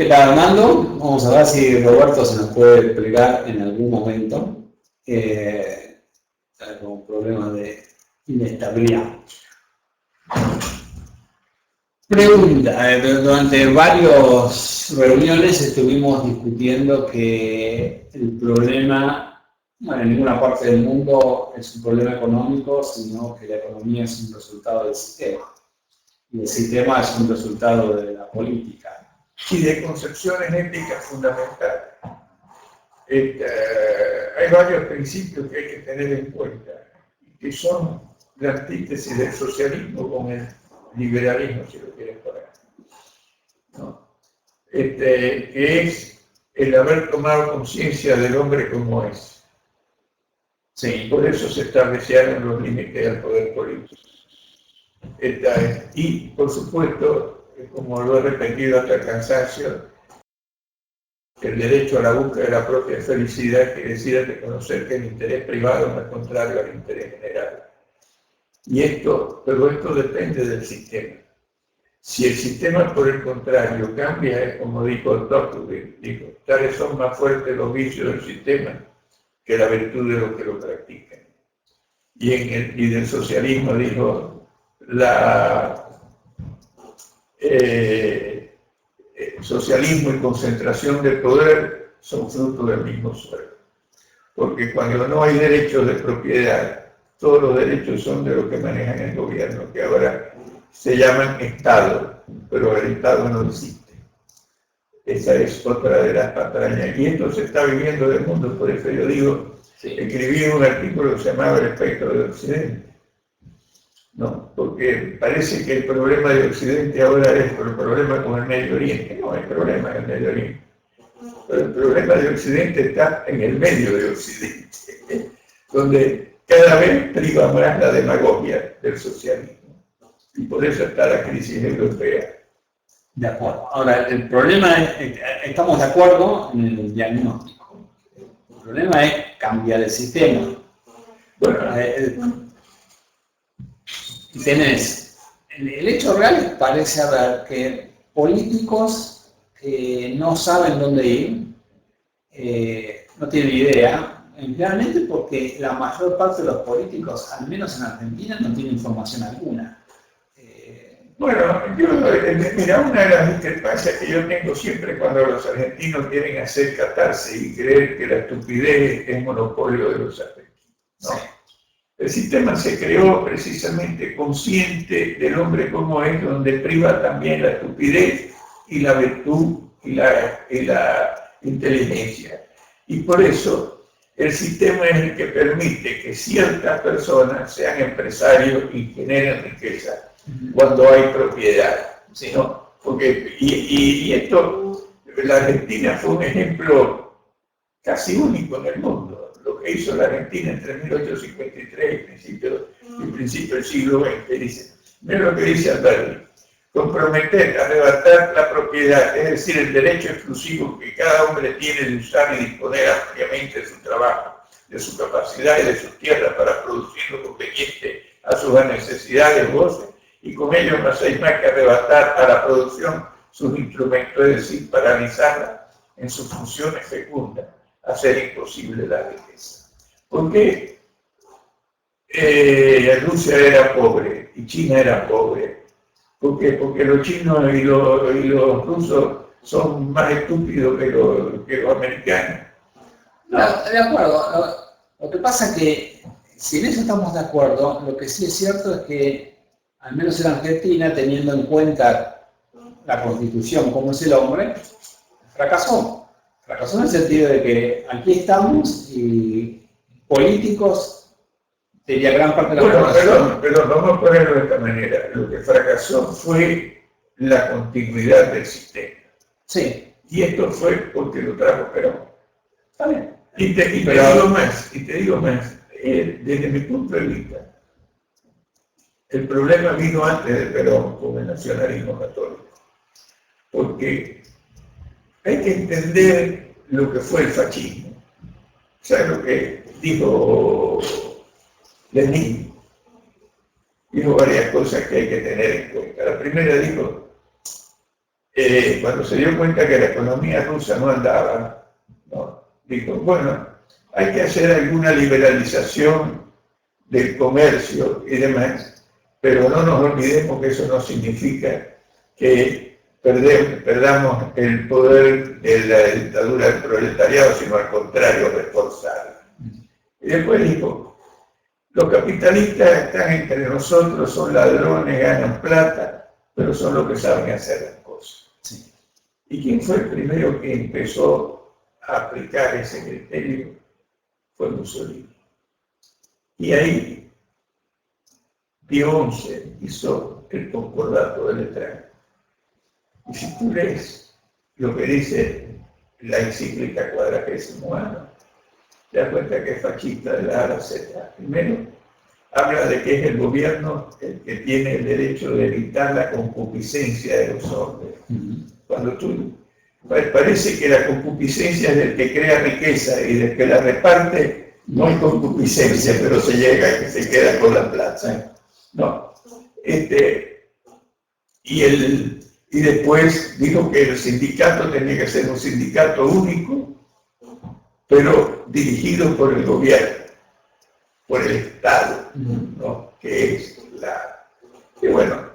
¿Qué tal, Armando? Vamos a ver si Roberto se nos puede explicar en algún momento. Está con un problema de inestabilidad. Pregunta, durante varias reuniones estuvimos discutiendo que el problema, bueno, en ninguna parte del mundo es un problema económico, sino que la economía es un resultado del sistema. Y el sistema es un resultado de la política. Y de concepciones éticas fundamentales. Hay varios principios que hay que tener en cuenta, que son la antítesis del socialismo con el liberalismo, si lo quieren poner, ¿no? Que es el haber tomado conciencia del hombre como es. Sí. Por eso se establecieron los límites al poder político. Y, por supuesto, como lo he repetido hasta el cansancio, el derecho a la búsqueda de la propia felicidad quiere decir reconocer que el interés privado no es contrario al interés general. Pero esto depende del sistema. Si el sistema, por el contrario, cambia, como dijo Tocqueville, dijo, tales son más fuertes los vicios del sistema que la virtud de los que lo practican. Y del socialismo dijo, socialismo y concentración de poder son fruto del mismo suelo. Porque cuando no hay derechos de propiedad, todos los derechos son de los que manejan el gobierno, que ahora se llaman Estado, pero el Estado no existe. Esa es otra de las patrañas. Y esto se está viviendo en el mundo, por eso yo digo, sí. Escribí un artículo que se llamaba El espectro de Occidente. No, porque parece que el problema de Occidente ahora es el problema con el Medio Oriente. No hay problema en el Medio Oriente. Pero el problema de Occidente está en el medio de Occidente, donde cada vez priva más la demagogia del socialismo. Y por eso está la crisis europea. De acuerdo. Ahora, el problema es, estamos de acuerdo en el diagnóstico. El problema es cambiar el sistema. Bueno, tenés, el hecho real parece haber que políticos que no saben dónde ir, no tienen idea, realmente porque la mayor parte de los políticos, al menos en Argentina, no tienen información alguna. Bueno, mira, una de las discrepancias que yo tengo siempre cuando los argentinos quieren hacer catarse y creer que la estupidez es monopolio de los argentinos, ¿no? El sistema se creó precisamente consciente del hombre como es, donde priva también la estupidez y la virtud y la inteligencia. Y por eso el sistema es el que permite que ciertas personas sean empresarios y generen riqueza cuando hay propiedad, Sí. ¿no? Porque, y esto, la Argentina fue un ejemplo casi único en el mundo. Lo que hizo la Argentina entre 1853 y principio del siglo XX, dice, mira lo que dice Alberti, comprometer, arrebatar la propiedad, es decir, el derecho exclusivo que cada hombre tiene de usar y disponer ampliamente de su trabajo, de su capacidad y de sus tierras para producir lo conveniente a sus necesidades o goces, y con ello no hacéis más que arrebatar a la producción sus instrumentos, es decir, paralizarla en sus funciones fecundas, hacer imposible la riqueza. ¿Por qué Rusia era pobre y China era pobre? ¿Por qué? Porque los chinos y los rusos son más estúpidos que los americanos. No, de acuerdo. Lo que pasa es que, si en eso estamos de acuerdo, lo que sí es cierto es que, al menos en Argentina, teniendo en cuenta la Constitución como es el hombre, fracasó. Fracasó en el sentido de que aquí estamos y políticos, diría gran parte de la población. Perdón, vamos a ponerlo de esta manera. Lo que fracasó fue la continuidad del sistema. Sí. Y esto fue porque lo trajo Perón. Está bien. Y te digo más, desde mi punto de vista, el problema vino antes de Perón con el nacionalismo católico. Porque hay que entender lo que fue el fascismo. ¿Sabes lo que dijo Lenin? Dijo varias cosas que hay que tener en cuenta. La primera dijo, cuando se dio cuenta que la economía rusa no andaba, ¿no? Dijo, bueno, hay que hacer alguna liberalización del comercio y demás, pero no nos olvidemos que eso no significa que perdamos el poder de la dictadura del proletariado, sino al contrario, reforzarlo. Y después dijo, los capitalistas están entre nosotros, son ladrones, ganan plata, pero son los que saben hacer las cosas. Sí. ¿Y quién fue el primero que empezó a aplicar ese criterio? Fue Mussolini. Y ahí Pío XI hizo el concordato de Letrán. Y si tú lees lo que dice la encíclica 40º, te das cuenta que es fascista de la A a la Z. Primero, habla de que es el gobierno el que tiene el derecho de evitar la concupiscencia de los hombres. Cuando tú parece que la concupiscencia es del que crea riqueza y del que la reparte, no hay concupiscencia, pero se llega a que se queda con la plata. No. Y después dijo que el sindicato tenía que ser un sindicato único, pero dirigido por el gobierno, por el Estado, ¿no? Que es la... Y bueno,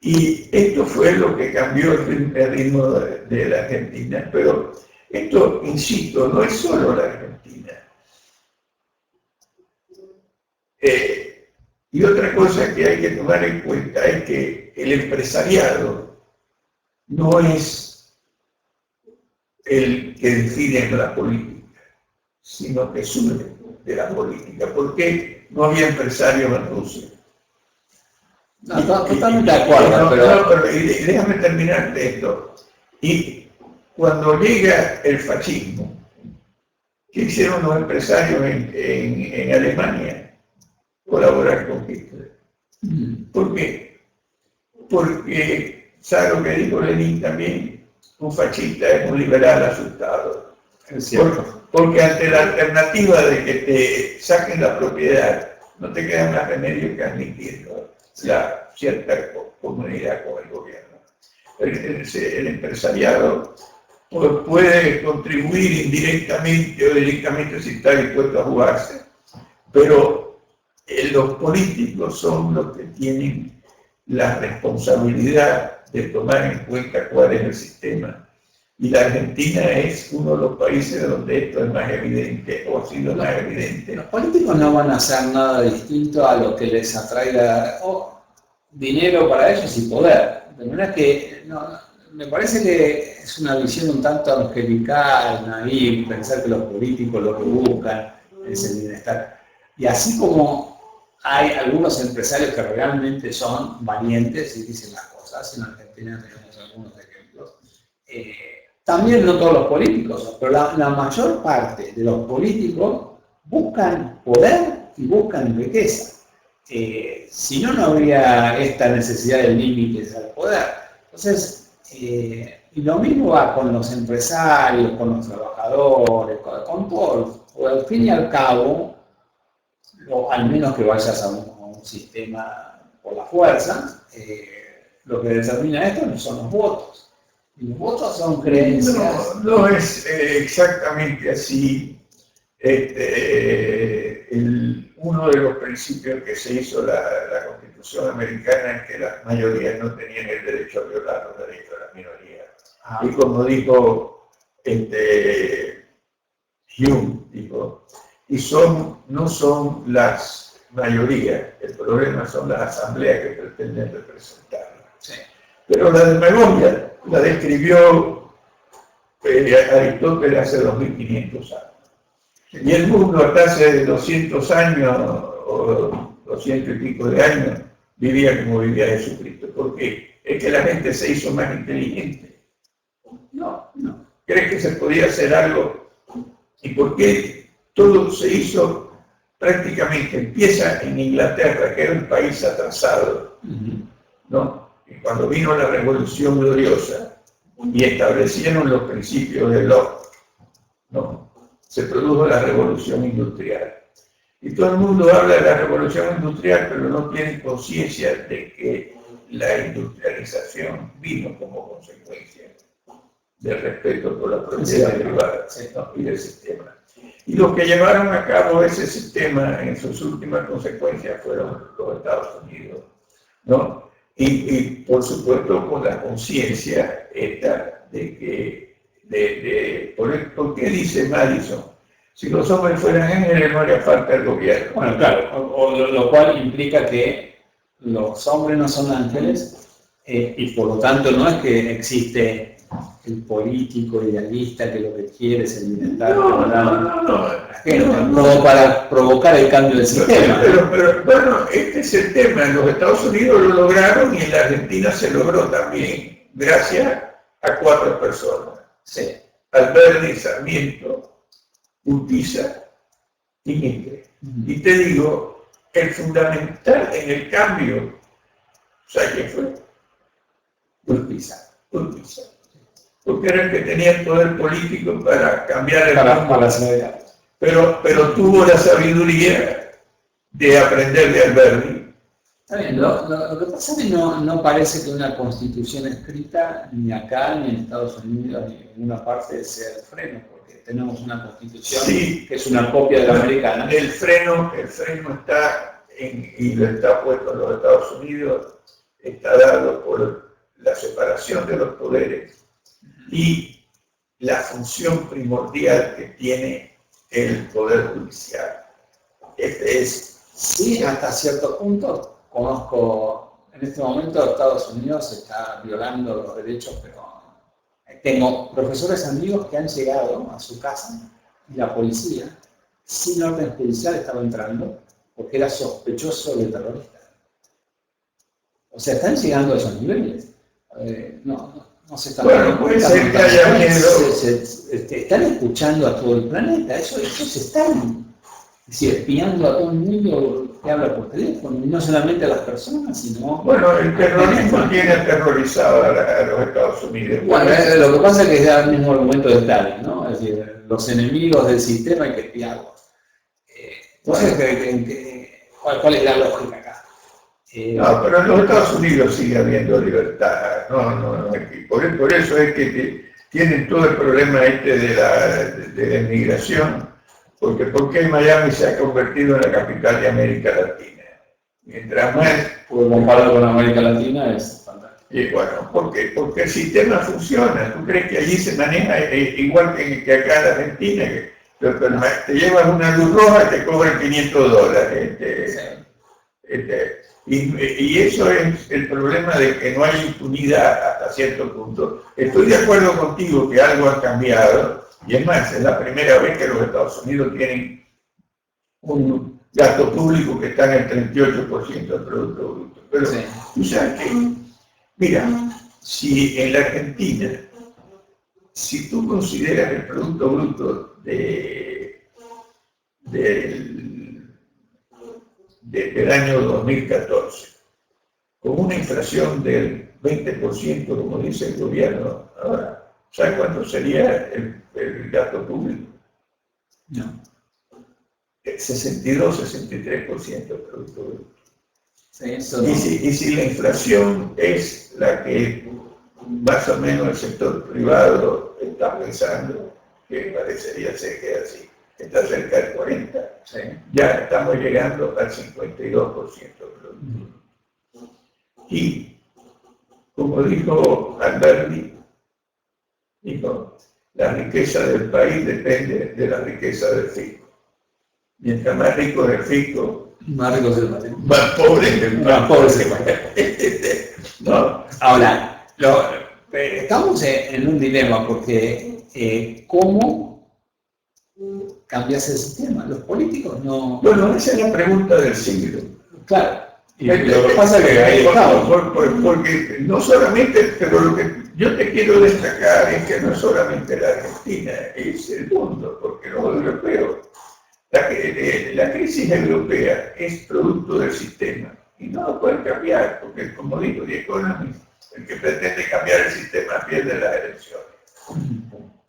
y esto fue lo que cambió el ritmo de la Argentina, pero esto, insisto, no es solo la Argentina. Y otra cosa que hay que tomar en cuenta es que el empresariado no es el que decide en la política, sino que surge de la política. ¿Por qué no había empresarios en Rusia? No, totalmente de acuerdo, pero déjame terminar esto. Y cuando llega el fascismo, ¿qué hicieron los empresarios en Alemania? Colaborar con Hitler. ¿Por qué? Porque, ¿sabe lo que dijo Lenin también? Un fascista es un liberal asustado. Es cierto. Porque ante la alternativa de que te saquen la propiedad, no te queda más remedio que admitirlo. La cierta comunidad con el gobierno. El empresariado puede contribuir indirectamente o directamente si está dispuesto a jugarse, pero los políticos son los que tienen la responsabilidad de tomar en cuenta cuál es el sistema. Y la Argentina es uno de los países donde esto es más evidente, o ha sido más evidente. Los políticos no van a hacer nada distinto a lo que les atraiga dinero para ellos y poder. De manera que me parece que es una visión un tanto angelical, naive, pensar que los políticos lo que buscan es el bienestar. Y así como hay algunos empresarios que realmente son valientes y dicen las cosas, en Argentina tenemos algunos ejemplos, también no todos los políticos, pero la mayor parte de los políticos buscan poder y buscan riqueza. Si no, no habría esta necesidad de límites al poder. Entonces, y lo mismo va con los empresarios, con los trabajadores, con todos. Al fin y al cabo, al menos que vayas a un sistema por la fuerza, lo que determina esto no son los votos. Y los votos son creencias. No es exactamente así. Uno de los principios que se hizo la Constitución americana es que las mayorías no tenían el derecho a violar los derechos de las minorías. Y como dijo Hume, dijo, no son las mayorías, el problema son las asambleas que pretenden representarlas. Sí. Pero la demagogia la describió Aristóteles hace 2500 años. Y el mundo hasta hace 200 años o 200 y pico de años vivía como vivía Jesucristo. ¿Por qué? Es que la gente se hizo más inteligente. No. ¿Crees que se podía hacer algo? ¿Y por qué todo se hizo prácticamente? Empieza en Inglaterra, que era un país atrasado, ¿no? Y cuando vino la Revolución Gloriosa y establecieron los principios de Locke, ¿no? Se produjo la Revolución Industrial. Y todo el mundo habla de la Revolución Industrial, pero no tiene conciencia de que la industrialización vino como consecuencia del respeto por la propiedad privada, ¿no? Y del sistema. Y los que llevaron a cabo ese sistema en sus últimas consecuencias fueron los Estados Unidos, ¿no? Y por supuesto con la conciencia esta de que, ¿por qué dice Madison? Si los hombres fueran ángeles no haría falta el gobierno. Bueno, claro, lo cual implica que los hombres no son ángeles y por lo tanto no es que existe el político idealista que lo que quiere es alimentar No. la gente, todo para provocar el cambio del sistema. Pero bueno, este es el tema. En los Estados Unidos lo lograron y en la Argentina se logró también, gracias a 4 personas. Sí. Alberdi, Sarmiento, Urquiza y Mitre. Y te digo, el fundamental en el cambio, ¿sabes quién fue? Urquiza. Porque era el que tenía el poder político para cambiar el mundo. Pero tuvo la sabiduría de aprender de Alberdi. Está bien, lo que pasa es que no parece que una constitución escrita, ni acá, ni en Estados Unidos, ni en ninguna parte, sea el freno, porque tenemos una constitución que es una copia de la americana. El freno está, y lo está puesto en los Estados Unidos, está dado por la separación de los poderes y la función primordial que tiene el Poder Judicial. Sí, hasta cierto punto. Conozco, en este momento Estados Unidos está violando los derechos, pero tengo profesores amigos que han llegado a su casa y la policía, sin orden judicial, estaba entrando porque era sospechoso de terrorista. O sea, están llegando a esos niveles. No se están dando cuenta. Puede ser que haya miedo. Están escuchando a todo el planeta. Eso se están espiando a todo el mundo que habla por teléfono, y no solamente a las personas, sino... Bueno, el terrorismo tiene aterrorizado a los Estados Unidos. Bueno, lo que pasa es que es el mismo argumento de Stalin, ¿no? Es decir, los enemigos del sistema hay que espiarlos. Entonces, ¿cuál es la lógica acá? No, pero en los Estados Unidos sigue habiendo libertad. Por eso es que tienen todo el problema de la inmigración. Porque ¿por qué Miami se ha convertido en la capital de América Latina? Mientras más... Porque comparado con América Latina es fantástico. Y bueno, porque el sistema funciona. ¿Tú crees que allí se maneja igual que acá en Argentina? Te llevas una luz roja y te cobran $500. Y eso es el problema de que no hay impunidad hasta cierto punto. Estoy de acuerdo contigo que algo ha cambiado. Y es más, es la primera vez que los Estados Unidos tienen un gasto público que está en el 38% del Producto Bruto. Pero tú sabes que, mira, si en la Argentina, si tú consideras el Producto Bruto del año 2014, con una inflación del 20%, como dice el gobierno ahora, ¿sabes cuánto sería el gasto público? No. 62-63% del Producto Bruto. Sí, eso no. Y si la inflación es la que más o menos el sector privado está pensando, que parecería ser que es así, está cerca del 40%, ya estamos llegando al 52% del Producto Bruto. Y, como dijo Alberdi, dijo, la riqueza del país depende de la riqueza del fisco. Mientras más rico es el fisco, más rico es el país. Más pobre es el país. Más pobre es el país. No. Ahora, estamos en un dilema porque ¿cómo cambias el sistema? Los políticos no... Bueno, esa es la pregunta del siglo. Claro. Y lo que pasa es que ahí estamos. Porque no solamente, pero lo que yo te quiero destacar es que no solamente la Argentina, es el mundo, porque los europeos, la crisis europea es producto del sistema y no lo pueden cambiar, porque como dijo The Economist, el que pretende cambiar el sistema pierde las elecciones.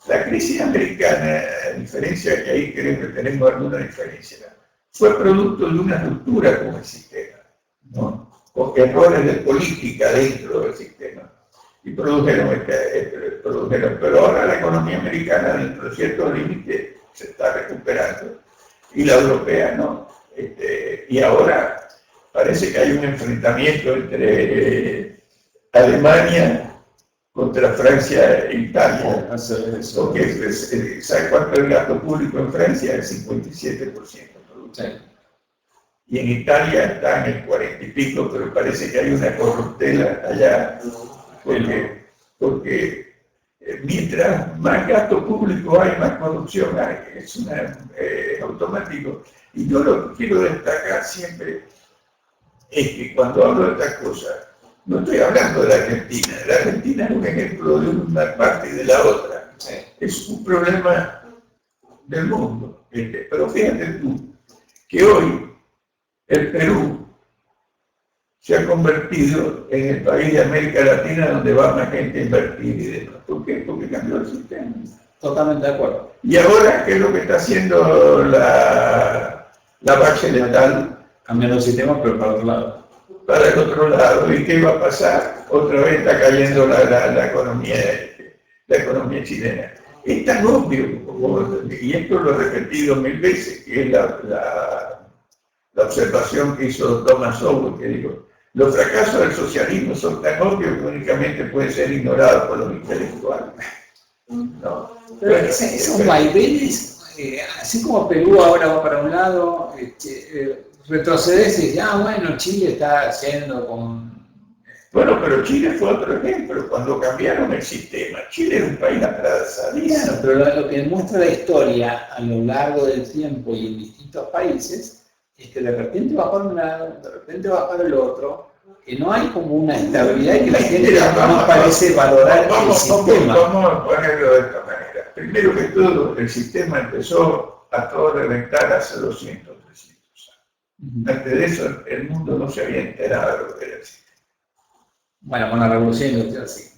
La crisis americana, a diferencia que ahí creo que tenemos alguna diferencia, fue producto de una ruptura con el sistema, ¿no? errores de política dentro del sistema y produjeron, pero ahora la economía americana dentro de ciertos límites se está recuperando y la europea no. Y ahora parece que hay un enfrentamiento entre Alemania contra Francia e Italia. Porque, ¿sabe cuánto es el gasto público en Francia? El 57%. Sí. Y en Italia está en el 40 y pico, pero parece que hay una corruptela allá, porque mientras más gasto público hay, más corrupción hay, es automático. Y yo lo que quiero destacar siempre es que cuando hablo de estas cosas, no estoy hablando de la Argentina. La Argentina es un ejemplo de una parte y de la otra. Sí. Es un problema del mundo. Pero fíjate tú que hoy el Perú se ha convertido en el país de América Latina donde va más gente a invertir y demás. ¿Por qué? Porque cambió el sistema. Totalmente de acuerdo. Y ahora, ¿qué es lo que está haciendo la base letal? Cambiando el sistema, pero para otro lado. Para el otro lado. ¿Y qué va a pasar? Otra vez está cayendo la economía chilena. Es tan obvio, y esto lo he repetido 1000 veces, que es la observación que hizo Thomas Sowell, que dijo, los fracasos del socialismo son tan obvios que únicamente pueden ser ignorados por los intelectuales. No. Pero esos vaivenes, así como Perú ahora va para un lado, retrocedes y dices, bueno, Chile está haciendo con... Bueno, pero Chile fue otro ejemplo. Cuando cambiaron el sistema, Chile era un país atrasadísimo. Claro, pero lo que demuestra la historia a lo largo del tiempo y en distintos países es que de repente va para un lado, de repente va para el otro, que no hay como una estabilidad y que la gente no parece valorar el sistema. Vamos a ponerlo de esta manera. Primero que todo, el sistema empezó a todo reventar hace 200, 300 años. Antes de eso, el mundo no se había enterado de lo que era el sistema. Bueno, con la revolución industrial sí.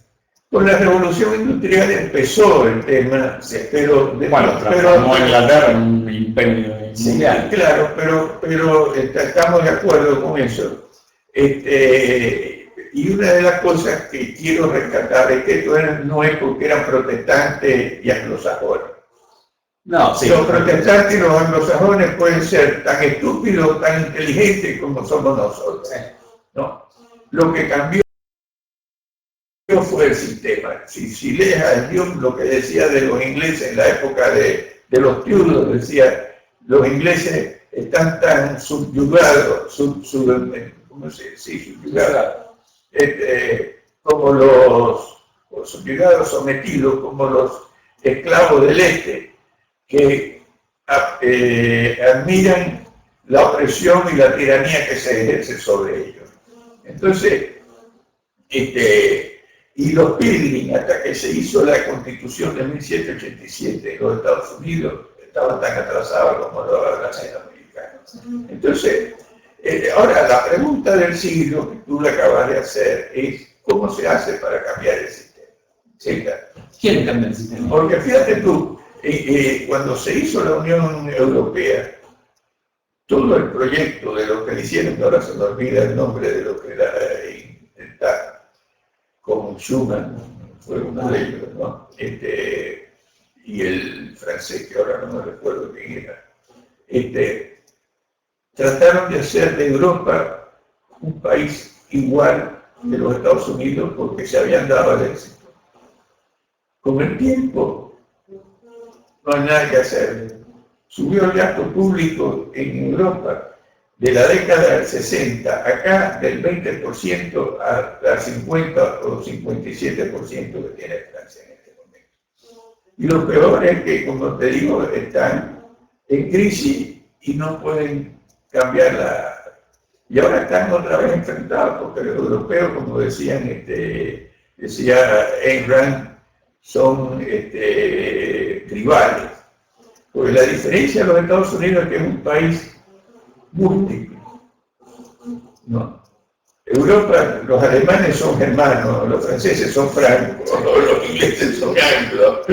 Con la revolución industrial empezó el tema, pero transformó Inglaterra en un imperio mundial. Sí, claro, pero estamos de acuerdo con eso. Y una de las cosas que quiero rescatar es que esto no es porque eran protestantes y anglosajones. No, sí. Los protestantes y los anglosajones pueden ser tan estúpidos, tan inteligentes como somos nosotros. ¿No? Lo que cambió fue el sistema. Si lees a Dios lo que decía de los ingleses en la época de los Tudors, decía, los ingleses están tan subyugados, como los subyugados, sometidos, como los esclavos del este, que admiran la opresión y la tiranía que se ejerce sobre ellos. Entonces, y los Pilgrim, hasta que se hizo la Constitución de 1787 en los Estados Unidos, estaban tan atrasados como los latinoamericanos. Entonces, ahora la pregunta del siglo que tú le acabas de hacer es, ¿cómo se hace para cambiar el sistema? ¿Sí? ¿Quién cambia el sistema? Porque fíjate tú, cuando se hizo la Unión Europea, todo el proyecto de lo que hicieron, ahora se me olvida el nombre de lo que era intentar, como Schuman fue uno de ellos, ¿no? Y el francés, que ahora no me recuerdo quién era, trataron de hacer de Europa un país igual de los Estados Unidos porque se habían dado el éxito. Con el tiempo, no hay nada que hacer. Subió el gasto público en Europa de la década del 60, acá del 20% al 50 o 57% que tiene Francia en este momento. Y lo peor es que, como te digo, están en crisis y no pueden cambiarla. Y ahora están otra vez enfrentados, porque los europeos, como decía Ayn Rand, son tribales. Porque la diferencia de los Estados Unidos es que es un país múltiple. ¿No? Europa, los alemanes son germanos, los franceses son francos, los ingleses son anglos.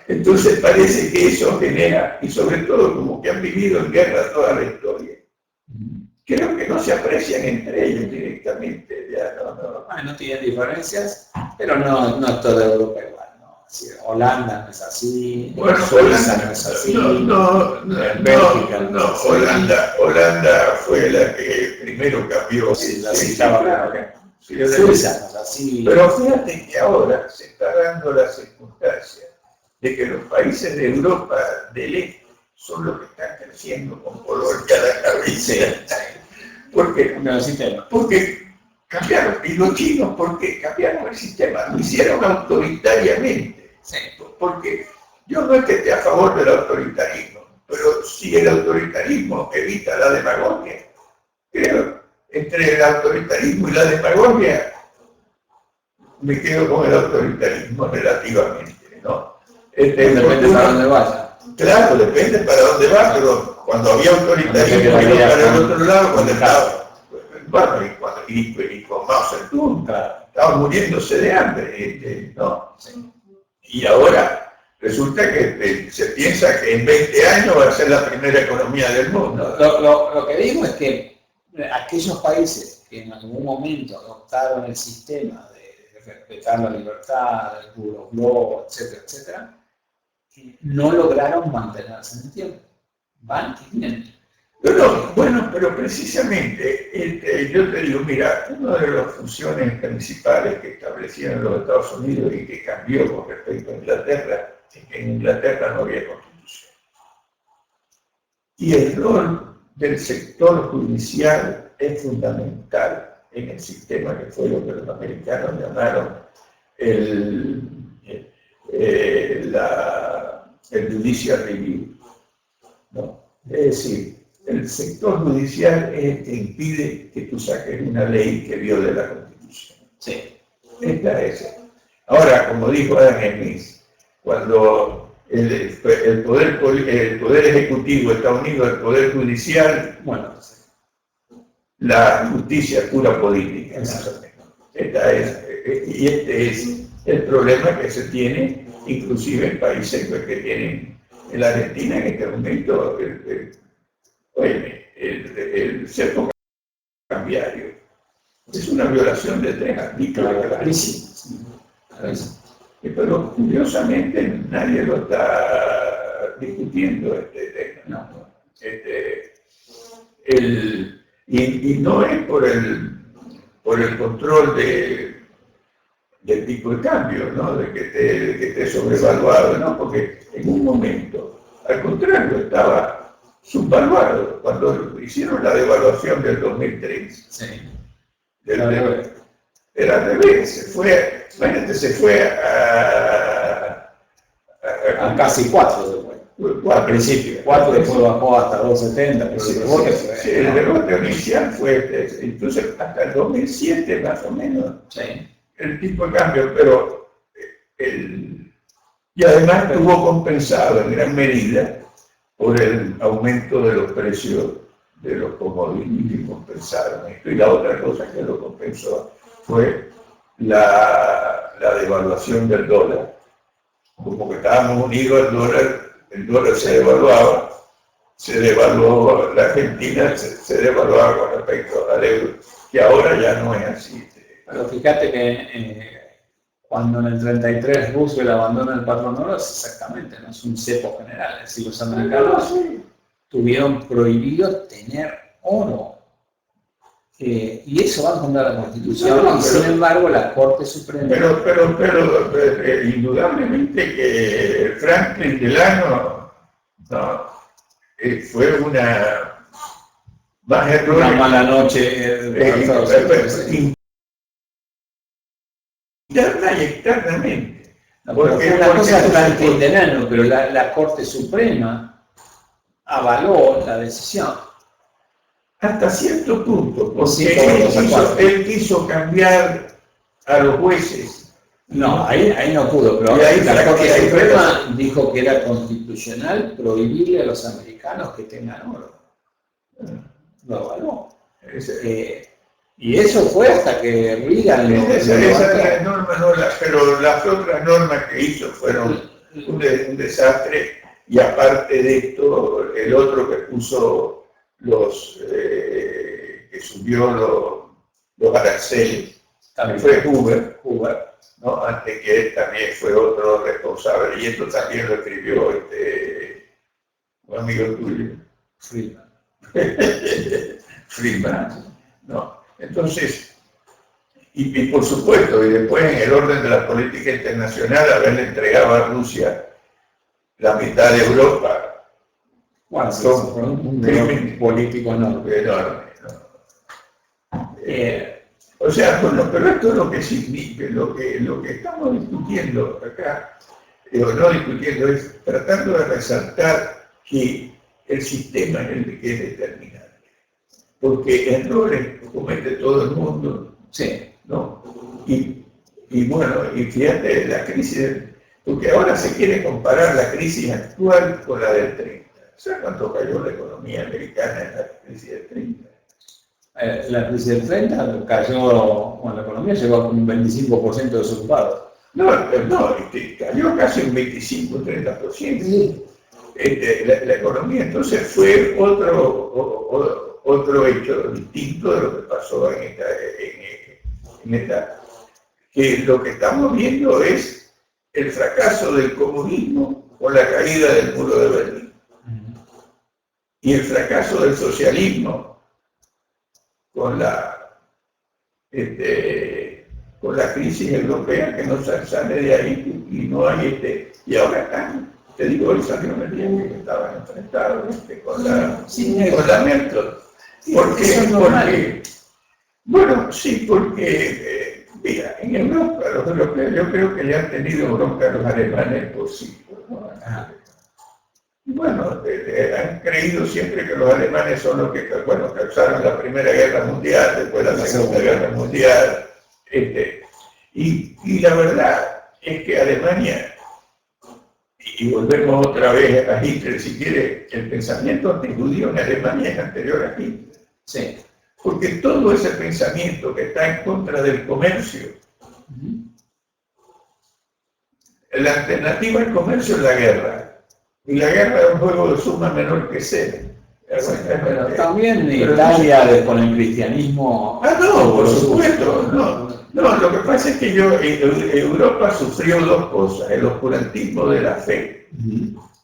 Entonces parece que eso genera, y sobre todo como que han vivido en guerra toda la historia. Creo que que no se aprecian entre ellos directamente. Ya no tienen diferencias, pero no es toda Europa igual. ¿No? Así, Holanda no es así, bueno, Suiza no es así, Bélgica no es así. Holanda fue la que primero cambió. Sí, la citaba, claro. Suiza no es así. Pero fíjate que ahora se está dando la circunstancia de que los países de Europa del Este son los que están creciendo con color cada cabeza. Porque cambiaron, y los chinos, porque cambiaron el sistema, lo hicieron autoritariamente. Sí. Porque yo no es que esté a favor del autoritarismo, pero si el autoritarismo evita la demagogia, creo, entre el autoritarismo y la demagogia, me quedo con el autoritarismo relativamente, ¿no? Depende para dónde vaya. Claro, depende para dónde va, pero cuando había autoritarismo para el otro lado, cuando estaba, y con Mao Zedong, estaban muriéndose de hambre, ¿no? Sí. Y ahora resulta que se piensa que en 20 años va a ser la primera economía del mundo. Lo que digo es que aquellos países que en algún momento adoptaron el sistema de respetar la libertad, el rule of law, etcétera, etcétera, no lograron mantenerse en el tiempo. Van y vienen. Bueno, pero precisamente, yo te digo, mira, una de las funciones principales que establecieron los Estados Unidos y que cambió con respecto a Inglaterra, es que en Inglaterra no había constitución. Y el rol del sector judicial es fundamental en el sistema que fue lo que los americanos llamaron el judicial review, ¿no? Es decir, el sector judicial es el que impide que tú saques una ley que viole la Constitución. Sí. Esta es. Ahora, como dijo Adam Smith, cuando el poder ejecutivo está unido al poder judicial, bueno, la justicia es pura política. Y este es el problema que se tiene inclusive en países que tienen, en la Argentina en este momento, el cerco cambiario es una violación de 3 artículos clarísimos. Pero curiosamente nadie lo está discutiendo este tema. ¿No? Y no es por el control del tipo de cambio, ¿no? de que esté sobrevaluado, ¿no? Porque en un momento, al contrario, estaba subvaluado. Cuando hicieron la devaluación del 2003, sí. Era al revés, se fue a casi 4 después. Al principio, 4 después bajó hasta 2,70, pero el rebote fue. Sí, el rebote inicial fue, incluso hasta el 2007 más o menos, sí. El tipo de cambio, pero y además estuvo compensado en gran medida por el aumento de los precios de los commodities que compensaron esto. Y la otra cosa que lo compensó fue la devaluación del dólar. Como que estábamos unidos al dólar, el dólar se devaluaba, se devaluó la Argentina, se devaluaba con respecto al euro, que ahora ya no es así. Pero fíjate que cuando en el 33 Roosevelt abandona el patrón oro, es exactamente, no es un cepo general. Es decir, los americanos tuvieron prohibido tener oro. Y eso va contra la Constitución, y sin embargo la Corte Suprema... Pero indudablemente que Franklin Delano fue una mala noche interna y externamente. Porque una cosa es Franklin Delano, pero la Corte Suprema avaló la decisión. Hasta cierto punto, porque él quiso cambiar a los jueces. No, ahí no pudo, pero la Corte Suprema dijo que era constitucional prohibirle a los americanos que tengan oro. Lo avaló. Y eso fue hasta que Reagan esa norma no pero las otras normas que hizo fueron un desastre, y aparte de esto, el otro que puso que que subió los aranceles, también fue Hoover, ¿no? Antes que él también fue otro responsable, y esto también lo escribió un amigo tuyo, Friedman, ¿no? Entonces, y por supuesto, y después en el orden de la política internacional, haberle entregado a Rusia la mitad de Europa. Bueno, son un crimen político enorme. O sea, bueno, pero esto es lo que significa, lo que estamos discutiendo acá, no discutiendo, es tratando de resaltar que el sistema es el que es determinante. Porque errores comete todo el mundo, sí, ¿no? Y bueno, y fíjate, la crisis, porque ahora se quiere comparar la crisis actual con la del 30. ¿Sabes cuánto cayó la economía americana en la crisis del 30? La crisis del 30 cayó, bueno, la economía llegó a un 25% de desocupados. No, cayó casi un 25-30%. Sí. La economía entonces fue otro hecho distinto de lo que pasó en esta, que lo que estamos viendo es el fracaso del comunismo con la caída del muro de Berlín y el fracaso del socialismo con la crisis europea que no sale de ahí y no hay y ahora están, te digo, hoy salieron el día que estaban enfrentados con la Merkel. Porque bueno, sí, porque mira, en Europa los europeos yo creo que ya han tenido bronca los alemanes por siglos, ¿no? Bueno, han creído siempre que los alemanes son los que, bueno, causaron la Primera Guerra Mundial, después la Segunda Guerra Mundial, y la verdad es que Alemania, y volvemos otra vez a Hitler, si quiere, el pensamiento antijudío en Alemania es anterior a Hitler. Sí. Porque todo ese pensamiento que está en contra del comercio, la alternativa al comercio es la guerra. Y la guerra es un juego de suma menor que cero. Pero también en Italia con el cristianismo. No, por supuesto. No, lo que pasa es que Europa sufrió dos cosas: el oscurantismo de la fe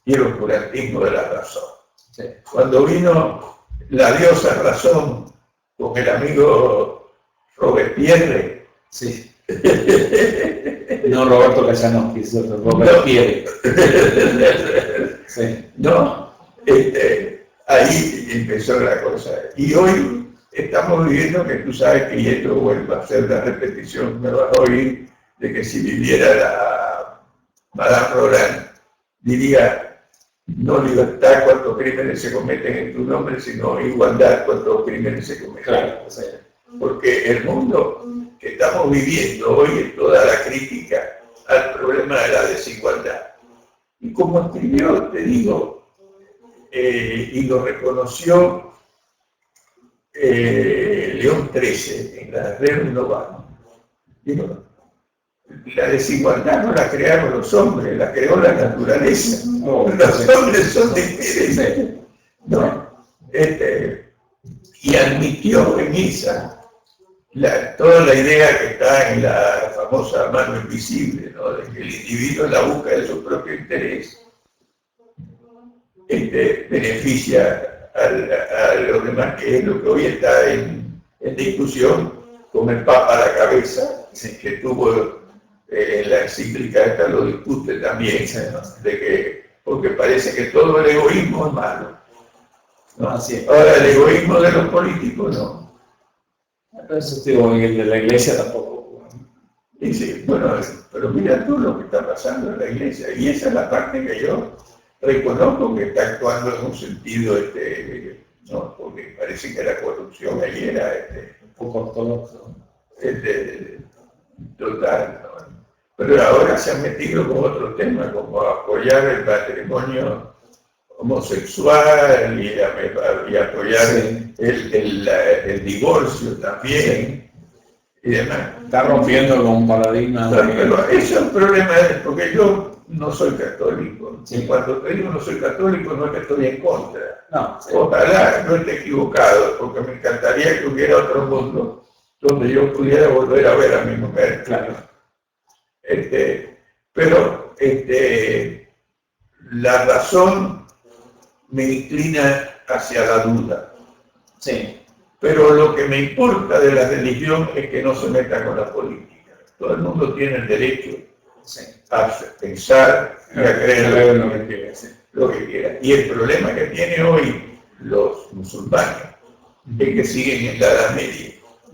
y el oscurantismo de la razón. Sí. Cuando vino la diosa razón con el amigo Robespierre. Sí. No Roberto Casanowski, sino Robespierre. Sí. No, ahí empezó la cosa. Y hoy estamos viviendo que tú sabes que, y esto vuelve a ser la repetición, me vas a oír, de que si viviera la Madame Roland, diría: no libertad cuántos crímenes se cometen en tu nombre, sino igualdad cuántos crímenes se cometen. Claro, sí. Porque el mundo que estamos viviendo hoy es toda la crítica al problema de la desigualdad. Y como escribió, te digo, y lo reconoció León XIII en la Rerum Novarum, digo, la desigualdad no la crearon los hombres, la creó la naturaleza. Los hombres son diferentes. ¿No? Y admitió en esa toda la idea que está en la famosa mano invisible, ¿no? De que el individuo en la búsqueda de su propio interés beneficia a los demás, que es lo que hoy está en discusión con el Papa a la cabeza, que tuvo en la encíclica esta lo discute también, ¿no? Porque parece que todo el egoísmo es malo, ¿no? Ahora el egoísmo de los políticos no. Eso digo, el de la iglesia tampoco. Sí, bueno, pero mira tú lo que está pasando en la iglesia, y esa es la parte que yo reconozco que está actuando en un sentido, ¿no? Porque parece que la corrupción ahí era un poco ortodoxo. Total, ¿no? Pero ahora se han metido con otros temas, como apoyar el matrimonio homosexual y apoyar el divorcio también y demás. Está rompiendo con un paradigma. Pero eso es un problema, porque yo no soy católico. Sí. Y cuando te digo no soy católico, no es que estoy en contra. No, sí. Ojalá no esté equivocado, porque me encantaría que hubiera otro mundo donde yo pudiera volver a ver a mi mujer. Claro. Pero la razón me inclina hacia la duda. Sí. Pero lo que me importa de la religión es que no se meta con la política. Todo el mundo tiene el derecho a pensar y a creer lo que quiera. Y el problema que tiene hoy los musulmanes es que siguen en la Edad Media.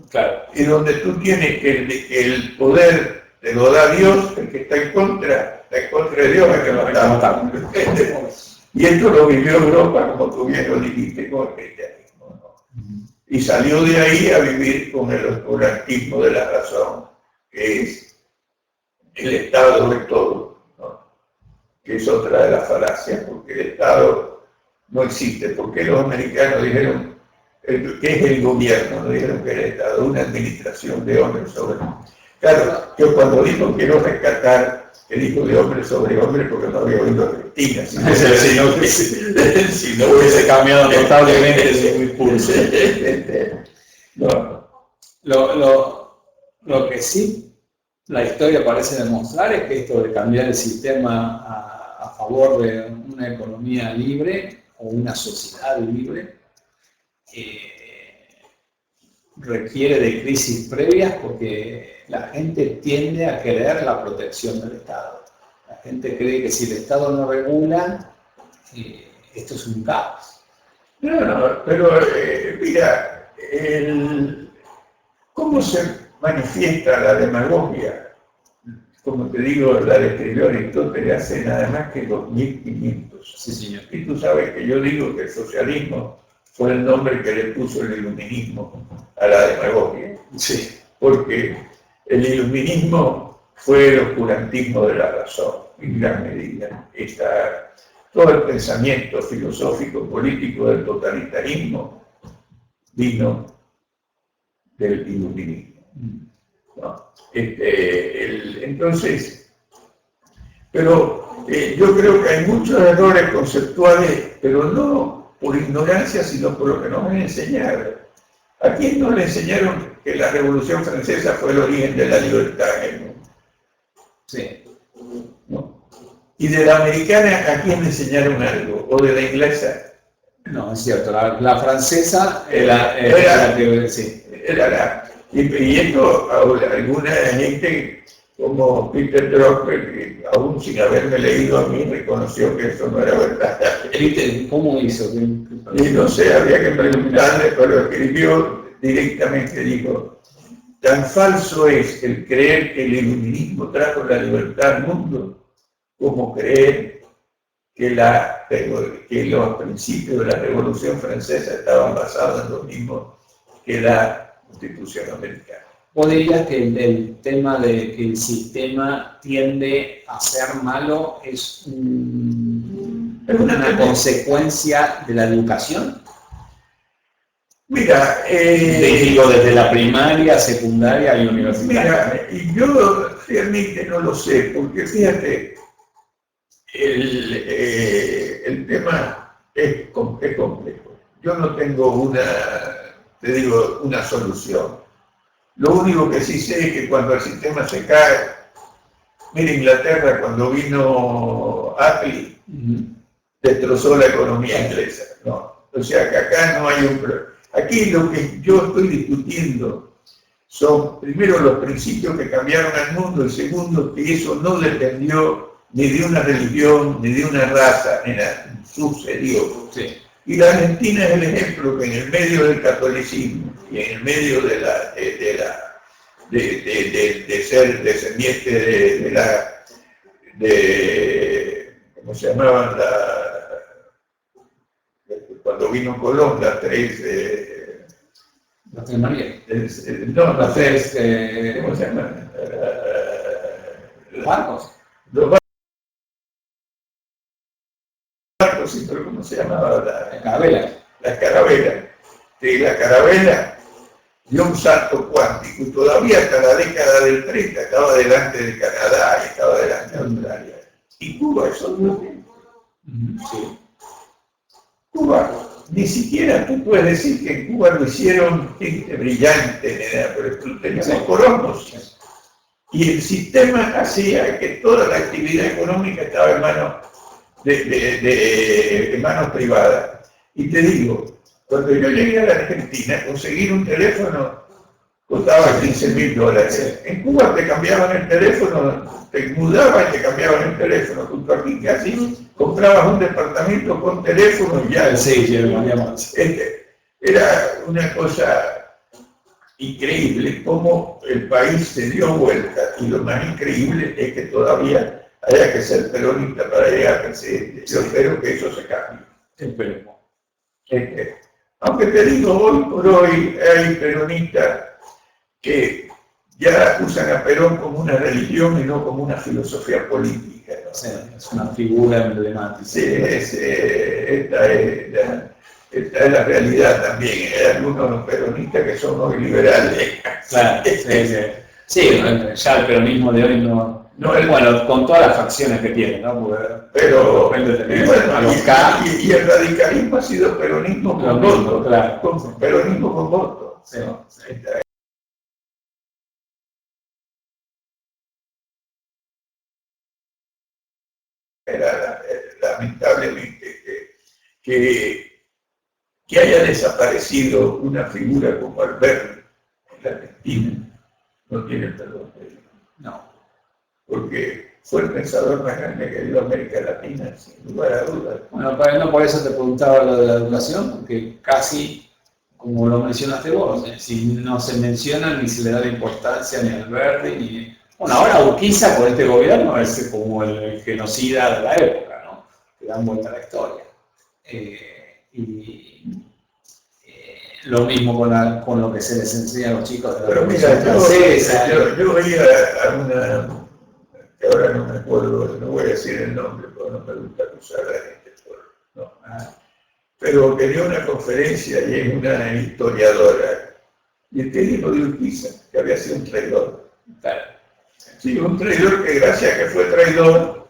Claro. Y donde tú tienes que el poder te lo da Dios, el que está en contra de Dios, hay que matarlo. Y esto lo vivió Europa, como tú bien lo dijiste, con el cristianismo, ¿no? Y salió de ahí a vivir con el oscurantismo de la razón, que es el Estado de todo, ¿no? Que es otra de las falacias, porque el Estado no existe. Porque los americanos dijeron que es el gobierno, no dijeron que era el Estado, una administración de hombres sobre hombres. Claro, yo cuando digo quiero rescatar el hijo de hombre sobre hombre, porque no había oído a Cristina, si no hubiese cambiado notablemente su discurso. No. Lo que sí la historia parece demostrar es que esto de cambiar el sistema a favor de una economía libre o una sociedad libre requiere de crisis previas, porque la gente tiende a querer la protección del Estado. La gente cree que si el Estado no regula, esto es un caos. No, pero mira, ¿cómo se manifiesta la demagogia? Como te digo, la describió Aristóteles hace nada más que 2500. Sí, señor. Y tú sabes que yo digo que el socialismo fue el nombre que le puso el iluminismo a la demagogia. Sí. Porque el iluminismo fue el oscurantismo de la razón, en gran medida. Todo el pensamiento filosófico, político del totalitarismo vino del iluminismo, ¿no? Entonces, pero yo creo que hay muchos errores conceptuales, pero no por ignorancia, sino por lo que nos han enseñado. ¿A quién no le enseñaron que la Revolución Francesa fue el origen de la libertad en el mundo? Sí. ¿No? ¿Y de la americana a quién le enseñaron algo? ¿O de la inglesa? No, es cierto. La francesa era sí. Y esto, alguna gente como Peter Drucker, que aún sin haberme leído a mí, reconoció que eso no era verdad. ¿Cómo hizo? Y no sé, había que preguntarle, pero escribió directamente, dijo: tan falso es el creer que el iluminismo trajo la libertad al mundo, como creer que los principios de la Revolución Francesa estaban basados en lo mismo que la Constitución americana. ¿Vos dirías que el tema de que el sistema tiende a ser malo es una consecuencia de la educación? Mira, digo, desde la primaria, secundaria y universitaria. Mira, y yo realmente no lo sé, porque fíjate, el tema es complejo. Yo no tengo una solución. Lo único que sí sé es que cuando el sistema se cae, mira, Inglaterra cuando vino Attlee, destrozó la economía inglesa, ¿no? O sea que acá no hay un problema. Aquí lo que yo estoy discutiendo son, primero, los principios que cambiaron al mundo, y segundo, que eso no dependió ni de una religión, ni de una raza, ni nada, sucedió. Sí. Y la Argentina es el ejemplo que en el medio del catolicismo y en el medio de ser descendiente ¿cómo se llamaban? Cuando vino Colón, las tres María. No, las tres, ¿cómo se llaman? Los barcos. Los barcos, sí, pero ¿cómo se llamaba? La carabela. La carabela. Sí, la carabela dio un salto cuántico y todavía hasta la década del 30 estaba delante de Canadá y estaba delante de Australia. Y Cuba es otro ejemplo. Sí. Cuba, ni siquiera tú puedes decir que en Cuba lo hicieron gente brillante, pero tú teníamos colonos. Y el sistema hacía que toda la actividad económica estaba en manos de manos privadas. Y te digo, cuando yo llegué a la Argentina, conseguir un teléfono costaba $15.000. En Cuba te cambiaban el teléfono, te mudaban y te cambiaban el teléfono. Junto aquí casi comprabas un departamento con teléfono y ya. Sí, era una cosa increíble cómo el país se dio vuelta, y lo más increíble es que todavía haya que ser peronista para llegar a presidente. Yo espero que eso se cambie. Esperemos. Aunque te digo, hoy por hoy hay peronistas que ya usan a Perón como una religión y no como una filosofía política, ¿no? Sí, es una figura emblemática. Sí, esta es la realidad también. Hay algunos peronistas que son hoy liberales. Claro, sí, ya el peronismo de hoy no es bueno, con todas las facciones que tiene, ¿no? Pero y el radicalismo ha sido peronismo con voto, claro. Peronismo con voto. Sí, ¿no? Lamentablemente que haya desaparecido una figura como Alberti en la Argentina no tiene perdón. No. Porque fue el pensador más grande que dio América Latina, sin lugar a dudas. Bueno, no por eso te preguntaba lo de la educación, porque casi, como lo mencionaste vos, si no se menciona ni se le da la importancia ni a Alberti, ni... Bueno, ahora Urquiza por este gobierno es como el genocida de la época, ¿no? Que dan vuelta a la historia. Lo mismo con lo que se les enseña a los chicos de la Revolución Francesa. Yo veía a una, que ahora no me acuerdo, no voy a decir el nombre, porque no me gusta acusar a la gente pero que dio una conferencia y es una historiadora, y el técnico de Urquiza, que había sido un traidor. Claro. Sí, un traidor que gracias a que fue traidor,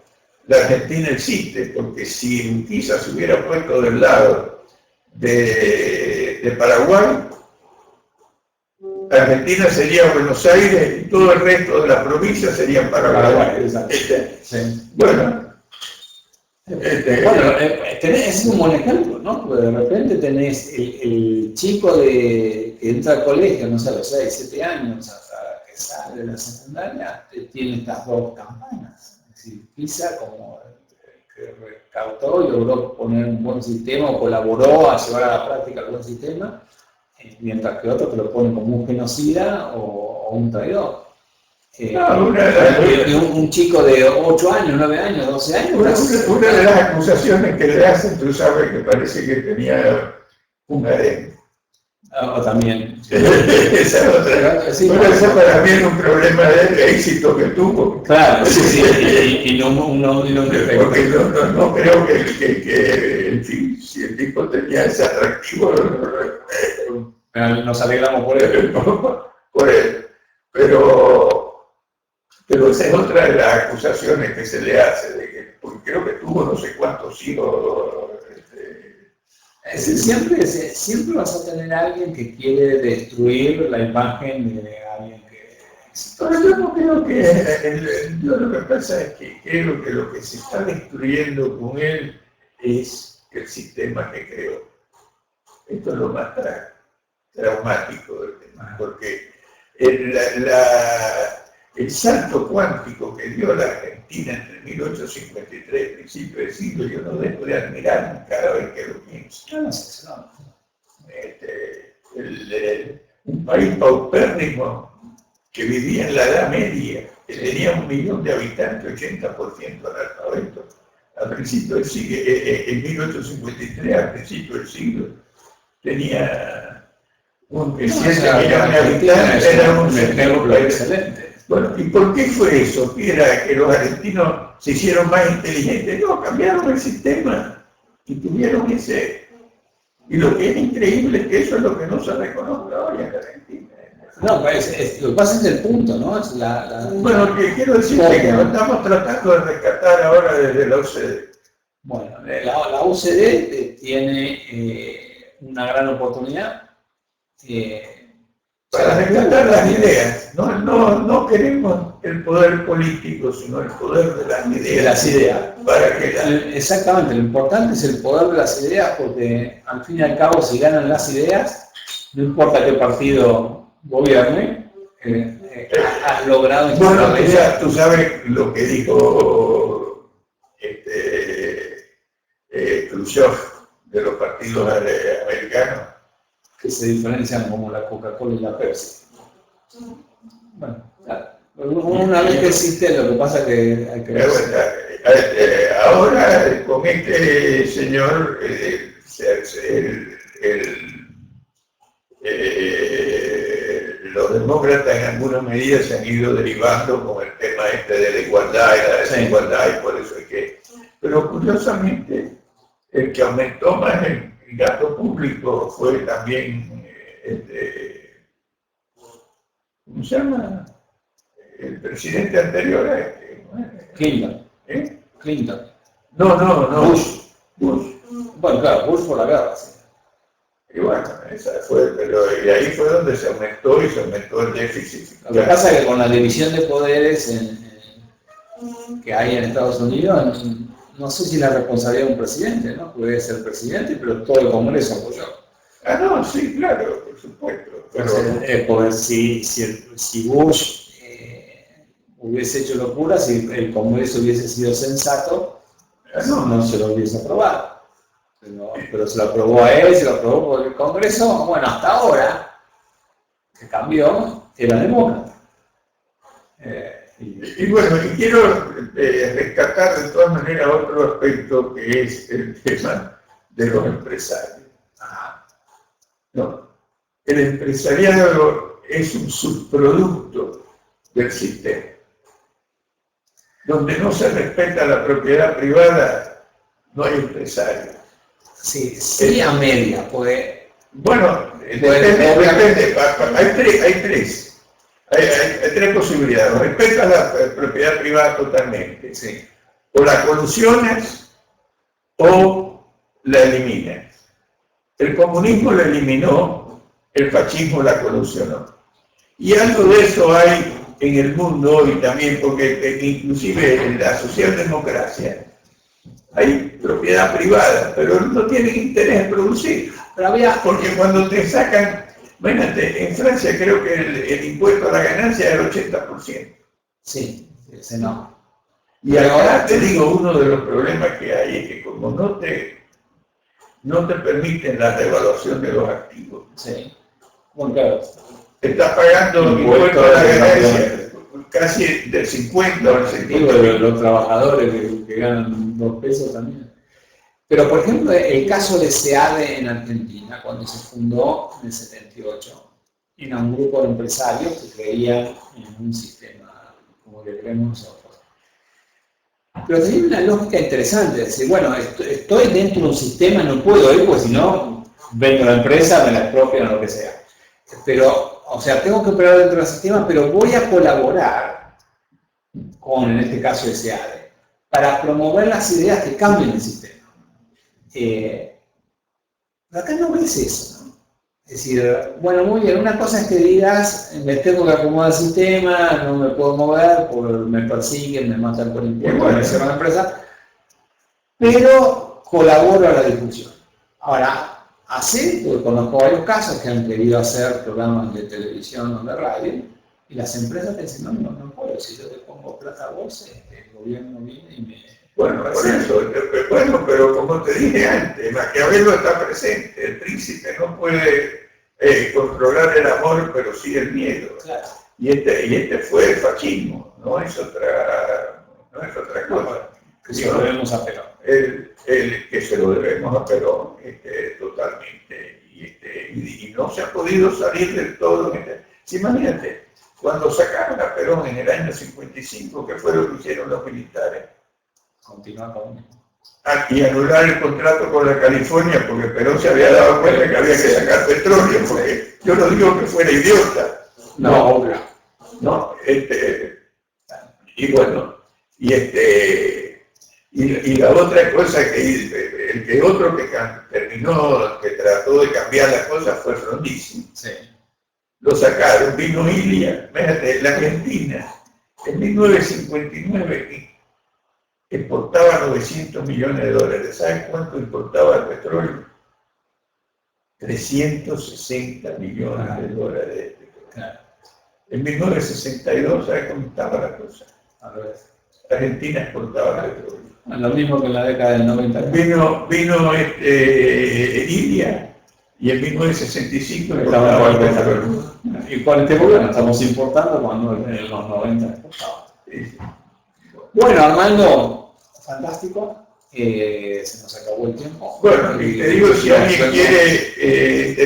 la Argentina existe, porque si Urquiza se hubiera puesto del lado de Paraguay, Argentina sería Buenos Aires y todo el resto de las provincias serían Paraguay. Bueno, es un buen ejemplo, ¿no? Porque de repente tenés el chico que entra al colegio, no sé, a los 6, 7 años, hasta que sale de la secundaria, tiene estas dos campanas. Es decir, Pisa como que recautó y logró poner un buen sistema, o colaboró a llevar a la práctica el buen sistema, mientras que otro te lo pone como un genocida o un traidor. Un chico de 8 años, 9 años, 12 años. Una de las acusaciones que le hacen, tú sabes que parece que tenía un harén. O también. Esa es otra. Sí, bueno, ese para mí es un problema de éxito que tuvo. Claro, sí, y no porque no creo que si el tipo tenía ese atractivo. Nos alegramos por él. Por él. Pero esa es otra de las acusaciones que se le hace, de que porque creo que tuvo no sé cuántos hijos. Siempre vas a tener a alguien que quiere destruir la imagen de alguien que... Pero yo no creo que... yo lo que pasa es que creo que lo que se está destruyendo con él es el sistema que creó. Esto es lo más traumático del tema, porque el salto cuántico que dio la Argentina entre 1853 y principio del siglo, yo no dejo de admirar cada vez que lo pienso. Un país paupérrimo que vivía en la Edad Media, que tenía 1 millón de habitantes, 80% analfabetos, al principio del siglo, en 1853, al principio del siglo, tenía un 7 millones de habitantes, era un ejemplo excelente. Bueno, ¿y por qué fue eso? ¿Que era que los argentinos se hicieron más inteligentes? No, cambiaron el sistema y tuvieron ese... Y lo que es increíble es que eso es lo que no se reconoce hoy en la Argentina. No, lo que pasa es el punto, ¿no? Es bueno, que quiero decirte que lo estamos tratando de rescatar ahora desde la OCDE. Bueno, la OCDE tiene una gran oportunidad. Para rescatar las ideas. No queremos el poder político, sino el poder de las ideas. De las ideas. Para que exactamente, lo importante es el poder de las ideas, porque al fin y al cabo, si ganan las ideas, no importa qué partido gobierne, has logrado... Bueno, tú sabes lo que dijo Khrushchev de los partidos americanos, que se diferencian como la Coca-Cola y la Pepsi. Bueno, una vez que existe, lo que pasa es que hay que ver. Ahora con este señor, los demócratas en alguna medida se han ido derivando con el tema de la igualdad y la desigualdad, y por eso es que... Pero curiosamente, el que aumentó más el gasto público fue también, ¿cómo se llama? El presidente anterior a este. Clinton. ¿Eh? Clinton. No. Bush. Bueno, claro, Bush por la guerra, sí. Y bueno, esa fue, y ahí fue donde se aumentó el déficit. Lo que pasa es que con la división de poderes que hay en Estados Unidos, no sé si la responsabilidad de un presidente, ¿no? Puede ser presidente, pero todo el Congreso apoyó. Ah, no, sí, claro, por supuesto. Pero si Bush hubiese hecho locuras, si el Congreso hubiese sido sensato, no se lo hubiese aprobado. Pero se lo aprobó a él, se lo aprobó por el Congreso. Bueno, hasta ahora, que cambió, era demócrata. Y bueno, y quiero rescatar de todas maneras otro aspecto que es el tema de los empresarios. No, el empresariado es un subproducto del sistema. Donde no se respeta la propiedad privada, no hay empresario. Sí, a media, pues. Bueno, depende. Hay tres posibilidades. Respeta la propiedad privada totalmente. Sí. O la colusionas o la eliminas. El comunismo la eliminó, el fascismo la colusionó. Y algo de eso hay en el mundo hoy también, porque inclusive en la socialdemocracia hay propiedad privada, pero no tienen interés en producir. Porque cuando te sacan, en Francia creo que el impuesto a la ganancia es el 80%. Sí, ese no. Y ahora te digo, uno de los problemas que hay es que como no te permiten la revaluación de los activos. Sí. Bueno, claro. Estás pagando impuesto a la ganancia casi del 50 al 70%. De los trabajadores que ganan 2 pesos también. Pero, por ejemplo, el caso de SEADE en Argentina, cuando se fundó en el 78, era un grupo de empresarios que creían en un sistema como que creemos nosotros. Pero tenía una lógica interesante, es decir, bueno, estoy dentro de un sistema, no puedo ir, porque si no, vendo la empresa, me la expropian o lo que sea. Pero, o sea, tengo que operar dentro del sistema, pero voy a colaborar con, en este caso, SEADE, para promover las ideas que cambien el sistema. Acá no ves eso, ¿no? Es decir, bueno, muy bien, una cosa es que digas, me tengo que acomodar al sistema, no me puedo mover, me persiguen, me matan por impuestos, me cierran la empresa, pero colaboro a la discusión. Ahora, así, porque conozco varios casos que han querido hacer programas de televisión o de radio, y las empresas te dicen, no puedo, si yo te pongo plata a vos, el gobierno viene y me... Bueno, por eso, pero como te dije antes, Maquiavelo está presente, el príncipe no puede controlar el amor, pero sí el miedo. Claro. Y este fue el fascismo, no es otra cosa. Que se lo debemos a Perón. Que se lo debemos a Perón, totalmente. Y no se ha podido salir del todo. Imagínate, cuando sacaron a Perón en el año 55, ¿qué fue lo que hicieron los militares? Continuar con él. Y anular el contrato con la California, porque Perón se había dado cuenta que había que sacar petróleo, porque yo no digo que fuera idiota, No, obvio. ¿no? Y bueno, y la otra cosa otro que terminó, que trató de cambiar las cosas fue Frondizi. Sí. Lo sacaron, vino Ilia, fíjate, la Argentina, en 1959 exportaba 900 millones de dólares. ¿Saben cuánto importaba el petróleo? 360 millones de dólares. Claro. En 1962, ¿saben cómo estaba la cosa? A ver. Argentina exportaba petróleo. Lo mismo que en la década del 90. Vino Ilia y en 1965 exportaba el petróleo. Y con este gobierno estamos importando cuando en los 90 exportaba. Sí. Bueno, Armando, fantástico. Se nos acabó el tiempo. Bueno, y te digo, si alguien quiere